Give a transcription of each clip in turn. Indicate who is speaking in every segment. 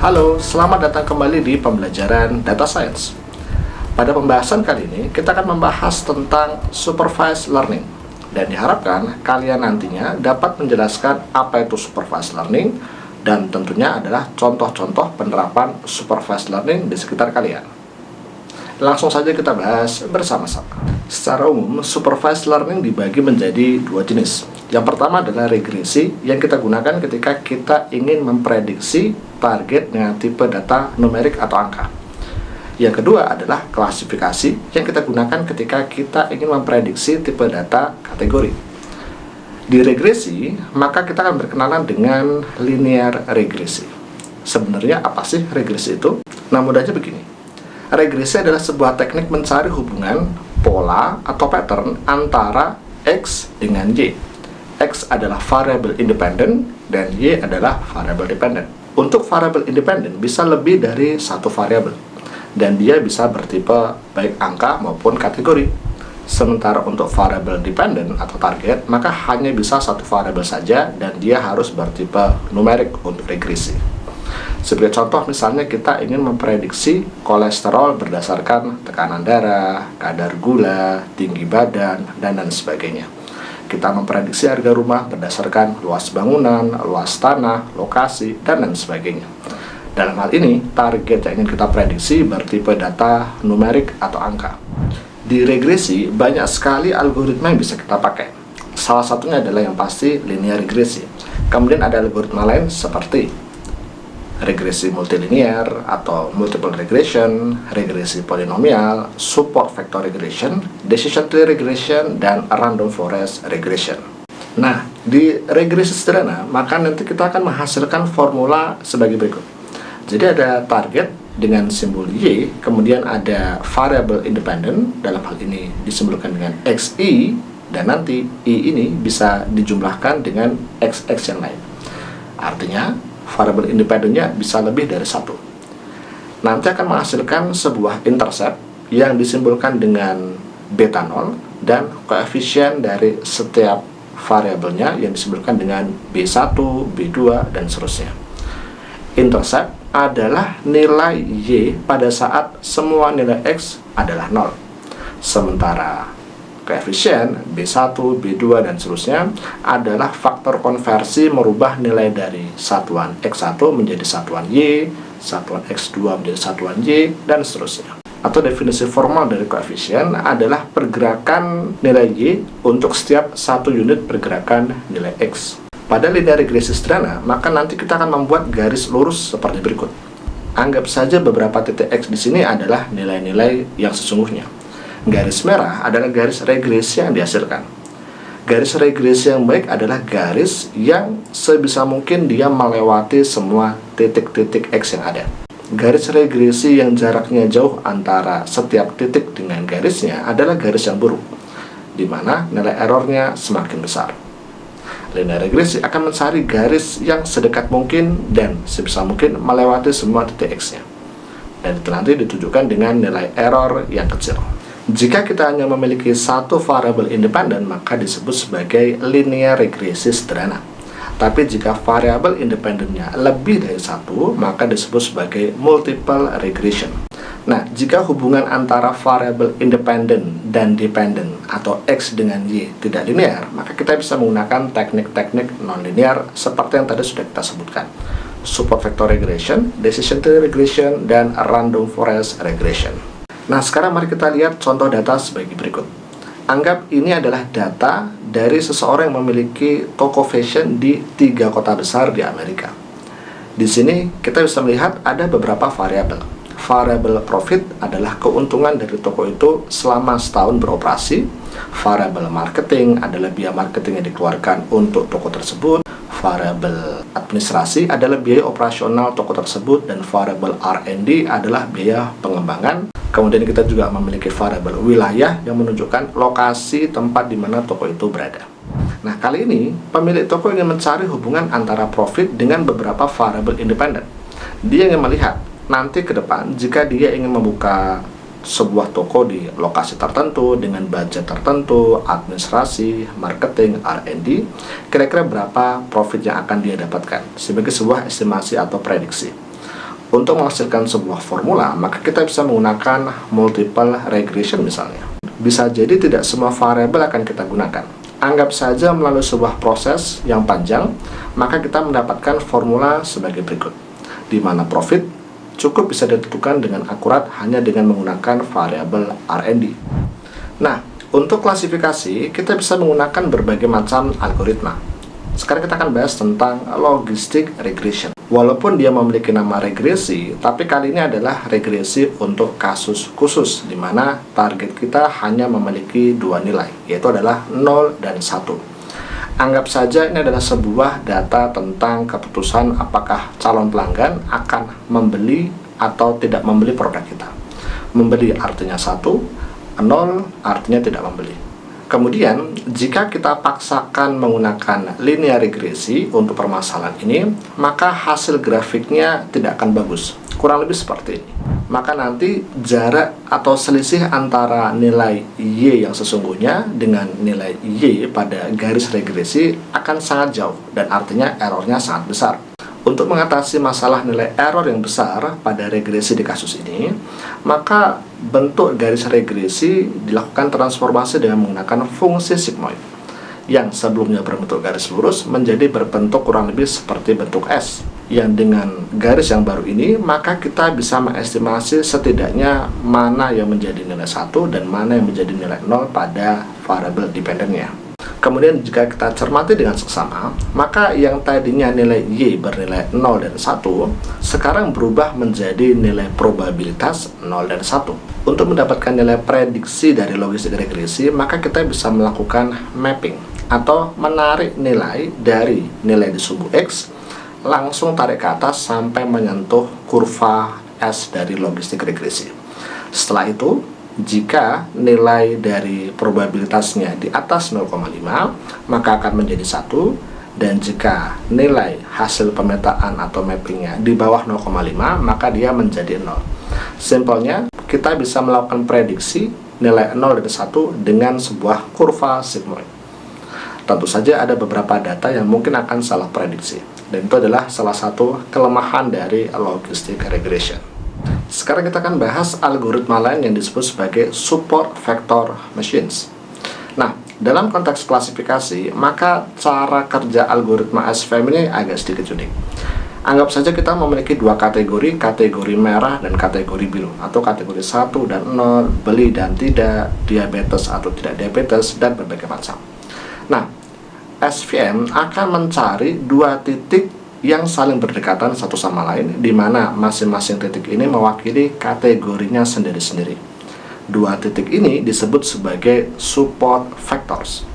Speaker 1: Halo, selamat datang kembali di pembelajaran Data Science. Pada pembahasan kali ini, kita akan membahas tentang Supervised Learning. Dan diharapkan kalian nantinya dapat menjelaskan apa itu Supervised Learning dan tentunya adalah contoh-contoh penerapan Supervised Learning di sekitar kalian. Langsung saja kita bahas bersama-sama. Secara umum, Supervised Learning dibagi menjadi dua jenis. Yang pertama adalah regresi yang kita gunakan ketika kita ingin memprediksi target dengan tipe data numerik atau angka. Yang kedua adalah klasifikasi yang kita gunakan ketika kita ingin memprediksi tipe data kategori. Di regresi, maka kita akan berkenalan dengan linear regresi. Sebenarnya apa sih regresi itu? Nah, mudahnya begini. Regresi adalah sebuah teknik mencari hubungan, pola, atau pattern antara X dengan Y. X adalah variabel independen dan Y adalah variabel dependen. Untuk variabel independen bisa lebih dari satu variabel dan dia bisa bertipe baik angka maupun kategori. Sementara untuk variabel dependen atau target, maka hanya bisa satu variabel saja dan dia harus bertipe numerik untuk regresi. Sebagai contoh, misalnya kita ingin memprediksi kolesterol berdasarkan tekanan darah, kadar gula, tinggi badan, dan lain sebagainya. Kita memprediksi harga rumah berdasarkan luas bangunan, luas tanah, lokasi, dan lain sebagainya. Dalam hal ini, target yang ingin kita prediksi bertipe data numerik atau angka. Di regresi, banyak sekali algoritma yang bisa kita pakai. Salah satunya adalah yang pasti linear regresi. Kemudian ada algoritma lain seperti regresi multilinear atau multiple regression, regresi polinomial, support vector regression, decision tree regression, dan random forest regression. Nah, di regresi sederhana, maka nanti kita akan menghasilkan formula sebagai berikut. Jadi ada target dengan simbol Y, kemudian ada variable independent, dalam hal ini disimbolkan dengan XI, dan nanti I ini bisa dijumlahkan dengan XX yang lain. Artinya, variabel independennya bisa lebih dari satu. Nanti akan menghasilkan sebuah intercept yang disimbolkan dengan beta 0 dan koefisien dari setiap variabelnya yang disimbolkan dengan B1, B2, dan seterusnya. Intercept adalah nilai Y pada saat semua nilai X adalah 0. Sementara koefisien B1, B2, dan seterusnya adalah faktor konversi merubah nilai dari satuan X1 menjadi satuan Y, satuan X2 menjadi satuan Y, dan seterusnya. Atau definisi formal dari koefisien adalah pergerakan nilai Y untuk setiap satu unit pergerakan nilai X. Pada linear regresi sederhana, maka nanti kita akan membuat garis lurus seperti berikut. Anggap saja beberapa titik X di sini adalah nilai-nilai yang sesungguhnya. Garis merah adalah garis regresi yang dihasilkan. Garis regresi yang baik adalah garis yang sebisa mungkin dia melewati semua titik-titik X yang ada. Garis regresi yang jaraknya jauh antara setiap titik dengan garisnya adalah garis yang buruk, di mana nilai errornya semakin besar. Linear regresi akan mencari garis yang sedekat mungkin dan sebisa mungkin melewati semua titik X-nya. Dan itu nanti ditujukan dengan nilai error yang kecil. Jika kita hanya memiliki satu variabel independen, maka disebut sebagai linear regresi sederhana. Tapi jika variabel independennya lebih dari satu, maka disebut sebagai multiple regression. Nah, jika hubungan antara variabel independen dan dependen atau X dengan Y tidak linear, maka kita bisa menggunakan teknik-teknik non-linear seperti yang tadi sudah kita sebutkan. Support vector regression, decision tree regression, dan random forest regression. Nah, sekarang mari kita lihat contoh data sebagai berikut. Anggap ini adalah data dari seseorang yang memiliki toko fashion di 3 kota besar di Amerika. Di sini kita bisa melihat ada beberapa variabel. Variabel profit adalah keuntungan dari toko itu selama setahun beroperasi. Variabel marketing adalah biaya marketing yang dikeluarkan untuk toko tersebut. Variabel administrasi adalah biaya operasional toko tersebut, dan variabel R&D adalah biaya pengembangan. Kemudian kita juga memiliki variabel wilayah yang menunjukkan lokasi tempat di mana toko itu berada. Nah, kali ini pemilik toko ingin mencari hubungan antara profit dengan beberapa variabel independen. Dia ingin melihat nanti ke depan jika dia ingin membuka sebuah toko di lokasi tertentu dengan budget tertentu, administrasi, marketing, R&D, kira-kira berapa profit yang akan dia dapatkan sebagai sebuah estimasi atau prediksi. Untuk menghasilkan sebuah formula, maka kita bisa menggunakan multiple regression misalnya. Bisa jadi tidak semua variabel akan kita gunakan. Anggap saja melalui sebuah proses yang panjang, maka kita mendapatkan formula sebagai berikut, di mana profit cukup bisa ditentukan dengan akurat hanya dengan menggunakan variabel R&D. Nah, untuk klasifikasi, kita bisa menggunakan berbagai macam algoritma. Sekarang kita akan bahas tentang logistic regression. Walaupun dia memiliki nama regresi, tapi kali ini adalah regresi untuk kasus khusus, di mana target kita hanya memiliki dua nilai, yaitu adalah 0 dan 1. Anggap saja ini adalah sebuah data tentang keputusan apakah calon pelanggan akan membeli atau tidak membeli produk kita. Membeli artinya 1, 0 artinya tidak membeli. Kemudian, jika kita paksakan menggunakan linear regresi untuk permasalahan ini, maka hasil grafiknya tidak akan bagus. Kurang lebih seperti ini. Maka nanti jarak atau selisih antara nilai Y yang sesungguhnya dengan nilai Y pada garis regresi akan sangat jauh, dan artinya errornya sangat besar. Untuk mengatasi masalah nilai error yang besar pada regresi di kasus ini, maka bentuk garis regresi dilakukan transformasi dengan menggunakan fungsi sigmoid, yang sebelumnya berbentuk garis lurus menjadi berbentuk kurang lebih seperti bentuk S. Yang dengan garis yang baru ini, maka kita bisa mengestimasi setidaknya mana yang menjadi nilai 1 dan mana yang menjadi nilai 0 pada variabel dependennya. Kemudian jika kita cermati dengan seksama, maka yang tadinya nilai Y bernilai 0 dan 1, sekarang berubah menjadi nilai probabilitas 0 dan 1. Untuk mendapatkan nilai prediksi dari logistik regresi, maka kita bisa melakukan mapping atau menarik nilai dari nilai di sumbu X, langsung tarik ke atas sampai menyentuh kurva S dari logistik regresi. Setelah itu, jika nilai dari probabilitasnya di atas 0,5, maka akan menjadi 1, dan jika nilai hasil pemetaan atau mappingnya di bawah 0,5, maka dia menjadi 0. Simpelnya, kita bisa melakukan prediksi nilai 0 dan 1 dengan sebuah kurva sigmoid. Tentu saja ada beberapa data yang mungkin akan salah prediksi, dan itu adalah salah satu kelemahan dari logistic regression. Sekarang kita akan bahas algoritma lain yang disebut sebagai support vector machines. Nah, dalam konteks klasifikasi, maka cara kerja algoritma SVM ini agak sedikit unik. Anggap saja kita memiliki dua kategori merah dan kategori biru, atau kategori 1 dan 0, beli dan tidak, diabetes atau tidak diabetes, dan berbagai macam. Nah, SVM akan mencari dua titik yang saling berdekatan satu sama lain, di mana masing-masing titik ini mewakili kategorinya sendiri-sendiri. Dua titik ini disebut sebagai support vectors.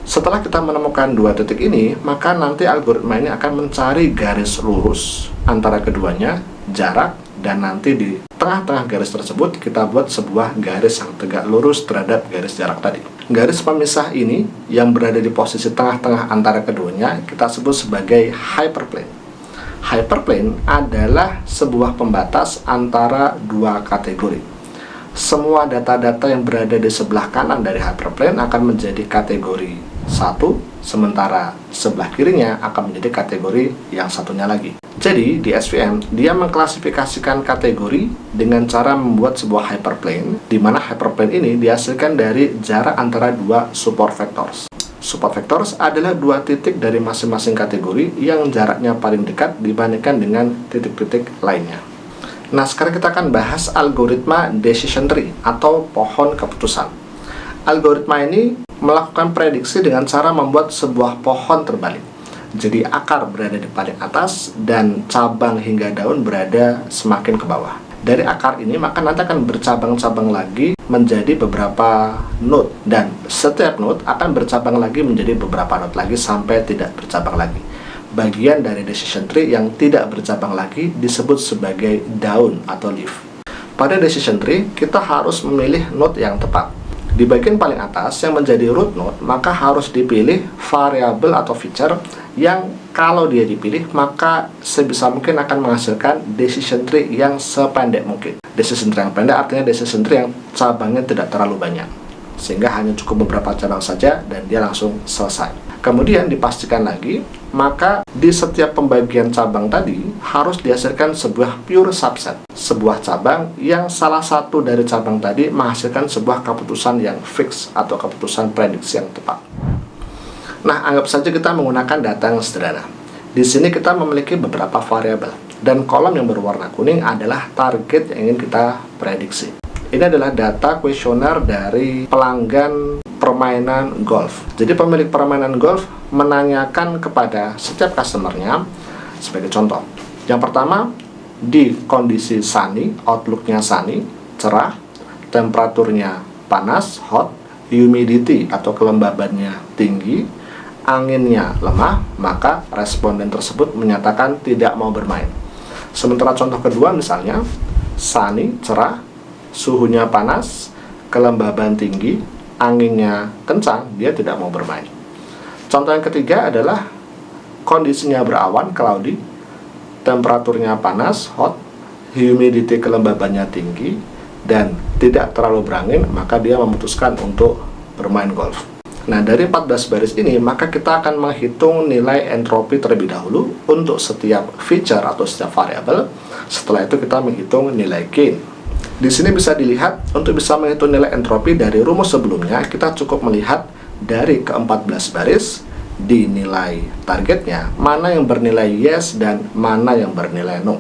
Speaker 1: Setelah kita menemukan dua titik ini, maka nanti algoritma ini akan mencari garis lurus antara keduanya, jarak, dan nanti di tengah-tengah garis tersebut kita buat sebuah garis yang tegak lurus terhadap garis jarak tadi. Garis pemisah ini yang berada di posisi tengah-tengah antara keduanya kita sebut sebagai hyperplane. Hyperplane adalah sebuah pembatas antara dua kategori. Semua data-data yang berada di sebelah kanan dari hyperplane akan menjadi kategori 1, sementara sebelah kirinya akan menjadi kategori yang satunya lagi. Jadi di SVM dia mengklasifikasikan kategori dengan cara membuat sebuah hyperplane, di mana hyperplane ini dihasilkan dari jarak antara dua support vectors. Support vectors adalah dua titik dari masing-masing kategori yang jaraknya paling dekat dibandingkan dengan titik-titik lainnya. Nah, sekarang kita akan bahas algoritma decision tree atau pohon keputusan. Algoritma ini melakukan prediksi dengan cara membuat sebuah pohon terbalik. Jadi akar berada di paling atas dan cabang hingga daun berada semakin ke bawah. Dari akar ini maka nanti akan bercabang-cabang lagi menjadi beberapa node, dan setiap node akan bercabang lagi menjadi beberapa node lagi sampai tidak bercabang lagi. Bagian dari decision tree yang tidak bercabang lagi disebut sebagai daun atau leaf. Pada decision tree kita harus memilih node yang tepat. Di bagian paling atas yang menjadi root node, maka harus dipilih variabel atau feature yang kalau dia dipilih maka sebisa mungkin akan menghasilkan decision tree yang sependek mungkin. Decision tree yang pendek artinya decision tree yang cabangnya tidak terlalu banyak, sehingga hanya cukup beberapa cabang saja dan dia langsung selesai. Kemudian dipastikan lagi, maka di setiap pembagian cabang tadi harus dihasilkan sebuah pure subset, sebuah cabang yang salah satu dari cabang tadi menghasilkan sebuah keputusan yang fix atau keputusan prediksi yang tepat. Nah, anggap saja kita menggunakan data yang sederhana. Di sini kita memiliki beberapa variabel, dan kolom yang berwarna kuning adalah target yang ingin kita prediksi. Ini adalah data kuesioner dari pelanggan permainan golf. Jadi pemilik permainan golf menanyakan kepada setiap customernya, sebagai contoh. Yang pertama, di kondisi sunny, outlooknya sunny, cerah, temperaturnya panas, hot, humidity atau kelembabannya tinggi, anginnya lemah, maka responden tersebut menyatakan tidak mau bermain. Sementara contoh kedua misalnya, sunny, cerah, suhunya panas, kelembaban tinggi, anginnya kencang, dia tidak mau bermain. Contoh yang ketiga adalah kondisinya berawan, cloudy, temperaturnya panas, hot, humidity kelembabannya tinggi, dan tidak terlalu berangin, maka dia memutuskan untuk bermain golf. Nah, dari 14 baris ini, maka kita akan menghitung nilai entropi terlebih dahulu untuk setiap feature atau setiap variabel. Setelah itu kita menghitung nilai gain. Di sini bisa dilihat, untuk bisa menghitung nilai entropi dari rumus sebelumnya, kita cukup melihat dari ke-14 baris di nilai targetnya, mana yang bernilai yes dan mana yang bernilai no.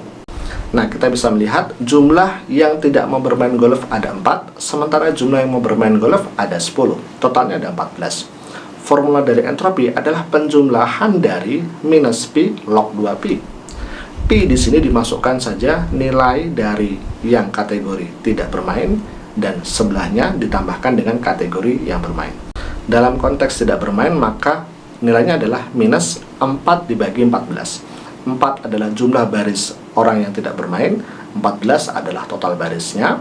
Speaker 1: Nah, kita bisa melihat jumlah yang tidak mau bermain golf ada 4, sementara jumlah yang mau bermain golf ada 10. Totalnya ada 14. Formula dari entropi adalah penjumlahan dari minus P log 2P. P di sini dimasukkan saja nilai dari yang kategori tidak bermain dan sebelahnya ditambahkan dengan kategori yang bermain. Dalam konteks tidak bermain, maka nilainya adalah minus 4 dibagi 14. 4 adalah jumlah baris orang yang tidak bermain, 14 adalah total barisnya,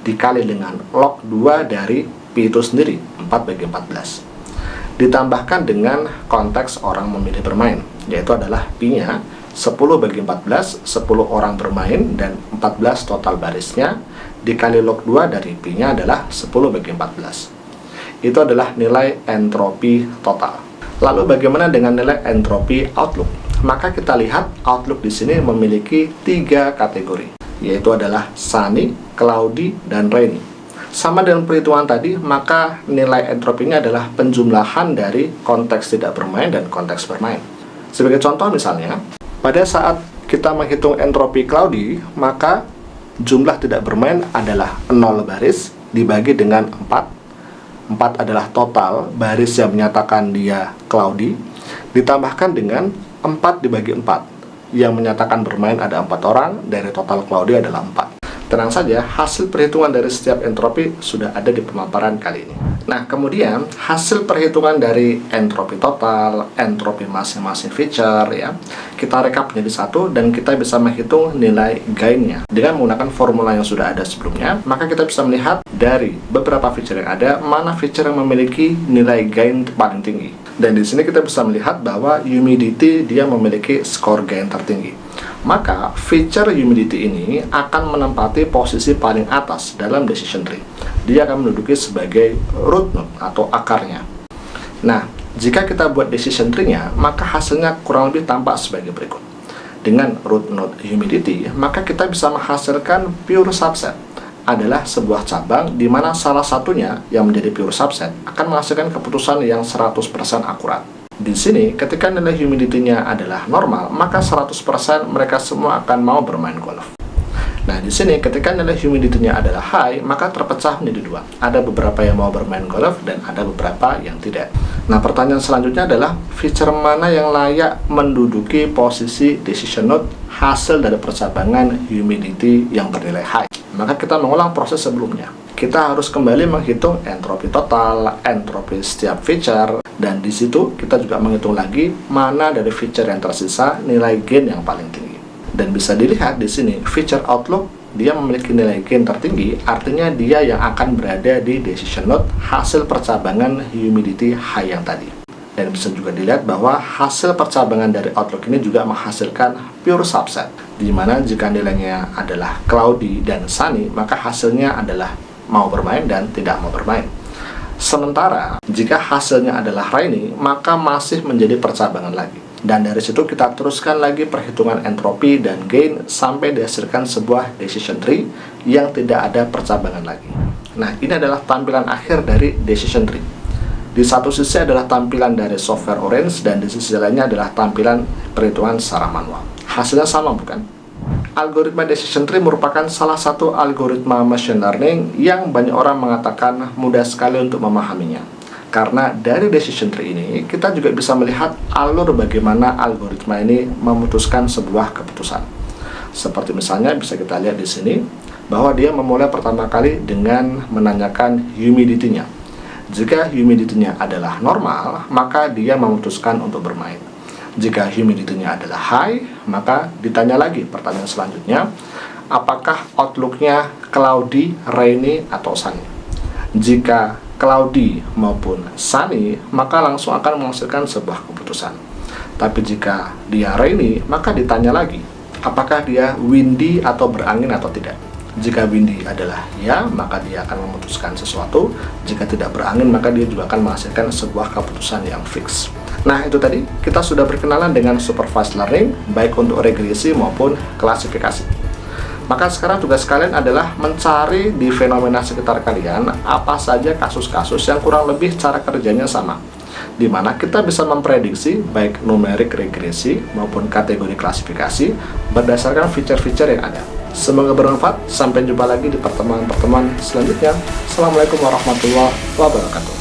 Speaker 1: dikali dengan log 2 dari P itu sendiri, 4 bagi 14. Ditambahkan dengan konteks orang memilih bermain, yaitu adalah P-nya 10 bagi 14, 10 orang bermain, dan 14 total barisnya, dikali log 2 dari P-nya adalah 10 bagi 14. Itu adalah nilai entropi total. Lalu bagaimana dengan nilai entropi outlook? Maka kita lihat outlook di sini memiliki 3 kategori, yaitu adalah sunny, cloudy, dan rainy. Sama dengan perhitungan tadi, maka nilai entropinya adalah penjumlahan dari konteks tidak bermain dan konteks bermain. Sebagai contoh misalnya, pada saat kita menghitung entropi cloudy, maka jumlah tidak bermain adalah 0 baris dibagi dengan 4. 4 adalah total baris yang menyatakan dia cloudy, ditambahkan dengan 4 dibagi 4 yang menyatakan bermain ada 4 orang, dari total cloudy adalah 4. Tenang saja, hasil perhitungan dari setiap entropi sudah ada di pemaparan kali ini. Nah, kemudian hasil perhitungan dari entropi total, entropi masing-masing feature, ya, kita rekap menjadi satu dan kita bisa menghitung nilai gainnya dengan menggunakan formula yang sudah ada sebelumnya. Maka kita bisa melihat dari beberapa feature yang ada, mana feature yang memiliki nilai gain paling tinggi. Dan di sini kita bisa melihat bahwa humidity dia memiliki skor gain tertinggi. Maka feature humidity ini akan menempati posisi paling atas dalam decision tree. Dia akan menduduki sebagai root node atau akarnya. Nah, jika kita buat decision tree-nya, maka hasilnya kurang lebih tampak sebagai berikut. Dengan root node humidity, maka kita bisa menghasilkan pure subset. Adalah sebuah cabang di mana salah satunya yang menjadi pure subset akan menghasilkan keputusan yang 100% akurat. Di sini, ketika nilai humidity-nya adalah normal, maka 100% mereka semua akan mau bermain golf. Nah, di sini ketika nilai humidity-nya adalah high, maka terpecah menjadi dua. Ada beberapa yang mau bermain golf dan ada beberapa yang tidak. Nah, pertanyaan selanjutnya adalah feature mana yang layak menduduki posisi decision node hasil dari percabangan humidity yang bernilai high. Maka kita mengulang proses sebelumnya. Kita harus kembali menghitung entropi total, entropi setiap feature, dan di situ kita juga menghitung lagi mana dari feature yang tersisa nilai gain yang paling tinggi. Dan bisa dilihat di sini feature outlook dia memiliki nilai gain tertinggi, artinya dia yang akan berada di decision node hasil percabangan humidity high yang tadi. Dan bisa juga dilihat bahwa hasil percabangan dari outlook ini juga menghasilkan pure subset, di mana jika nilainya adalah cloudy dan sunny, maka hasilnya adalah mau bermain dan tidak mau bermain. Sementara jika hasilnya adalah rainy, maka masih menjadi percabangan lagi. Dan dari situ kita teruskan lagi perhitungan entropi dan gain sampai dihasilkan sebuah decision tree yang tidak ada percabangan lagi. Nah, ini adalah tampilan akhir dari decision tree. Di satu sisi adalah tampilan dari software Orange dan di sisi lainnya adalah tampilan perhitungan secara manual. Hasilnya sama, bukan? Algoritma decision tree merupakan salah satu algoritma machine learning yang banyak orang mengatakan mudah sekali untuk memahaminya. Karena dari decision tree ini, kita juga bisa melihat alur bagaimana algoritma ini memutuskan sebuah keputusan. Seperti misalnya bisa kita lihat di sini, bahwa dia memulai pertama kali dengan menanyakan humidity-nya. Jika humidity-nya adalah normal, maka dia memutuskan untuk bermain. Jika humidity-nya adalah high, maka ditanya lagi pertanyaan selanjutnya, apakah outlook-nya cloudy, rainy, atau sunny? Jika cloudy maupun sunny, maka langsung akan menghasilkan sebuah keputusan. Tapi jika dia rainy, maka ditanya lagi, apakah dia windy atau berangin atau tidak? Jika windy adalah ya, maka dia akan memutuskan sesuatu. Jika tidak berangin, maka dia juga akan menghasilkan sebuah keputusan yang fix. Nah, itu tadi kita sudah berkenalan dengan supervised learning, baik untuk regresi maupun klasifikasi. Maka sekarang tugas kalian adalah mencari di fenomena sekitar kalian apa saja kasus-kasus yang kurang lebih cara kerjanya sama, di mana kita bisa memprediksi baik numerik regresi maupun kategori klasifikasi berdasarkan fitur-fitur yang ada. Semoga bermanfaat. Sampai jumpa lagi di pertemuan-pertemuan selanjutnya. Assalamualaikum warahmatullahi wabarakatuh.